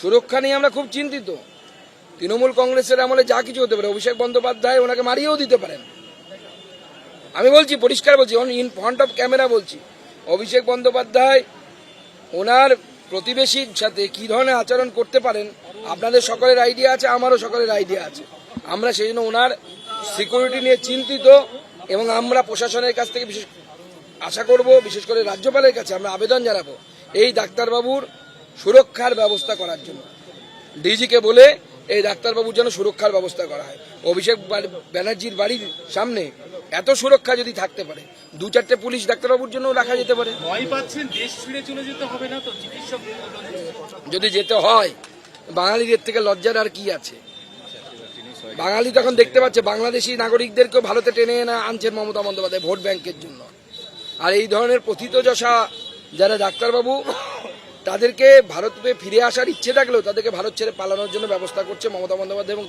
সুরক্ষা নিয়ে আমরা খুব চিন্তিত। তৃণমূল কংগ্রেসের আমলে যা কিছু হতে পারে, অভিষেক বন্দ্যোপাধ্যায় ওনাকে মারিয়েও দিতে পারেন। আমি বলছি, পরিষ্কার বলছি, ইন ফ্রন্ট অফ ক্যামেরা বলছি, অভিষেক বন্দ্যোপাধ্যায় ওনার প্রতিবেশীর সাথে কি ধরনের আচরণ করতে পারেন আপনাদের সকলের আইডিয়া আছে, আমারও সকলের আইডিয়া আছে। আমরা সেই জন্য ওনার সিকিউরিটি নিয়ে চিন্তিত এবং আমরা প্রশাসনের কাছ থেকে বিশেষ আশা করব, বিশেষ করে রাজ্যপালের কাছে আমরা আবেদন জানাবো এই ডাক্তারবাবুর সুরক্ষার ব্যবস্থা করার জন্য। ডিজিকে বলে এই ডাক্তারবাবুর জন্য সুরক্ষার ব্যবস্থা করা হয়। অভিষেক ব্যানার্জির বাড়ির সামনে এত সুরক্ষা যদি থাকতে পারে, 2-4টে পুলিশ ডাক্তারবাবুর জন্য রাখা যেতে পারে। ভয় পাচ্ছেন দেশ ছেড়ে চলে যেতে হবে না তো? চিকিৎসক যদি যেতে হয়, বাঙালিদের থেকে লজ্জার আর কি আছে? বাঙালি তখন দেখতে পাচ্ছে বাংলাদেশি নাগরিকদেরকেও ভারতে টেনে এনে আনছেন মমতা বন্দ্যোপাধ্যায় ভোট ব্যাংকের জন্য। আর এই ধরনের প্রথিতযশা যারা ডাক্তারবাবু, তাদেরকে ভারতে ফিরে আসার ইচ্ছে থাকলেও তাদেরকে ভারত ছেড়ে পালানোর জন্য ব্যবস্থা করছে মমতা বন্দ্যোপাধ্যায় এবং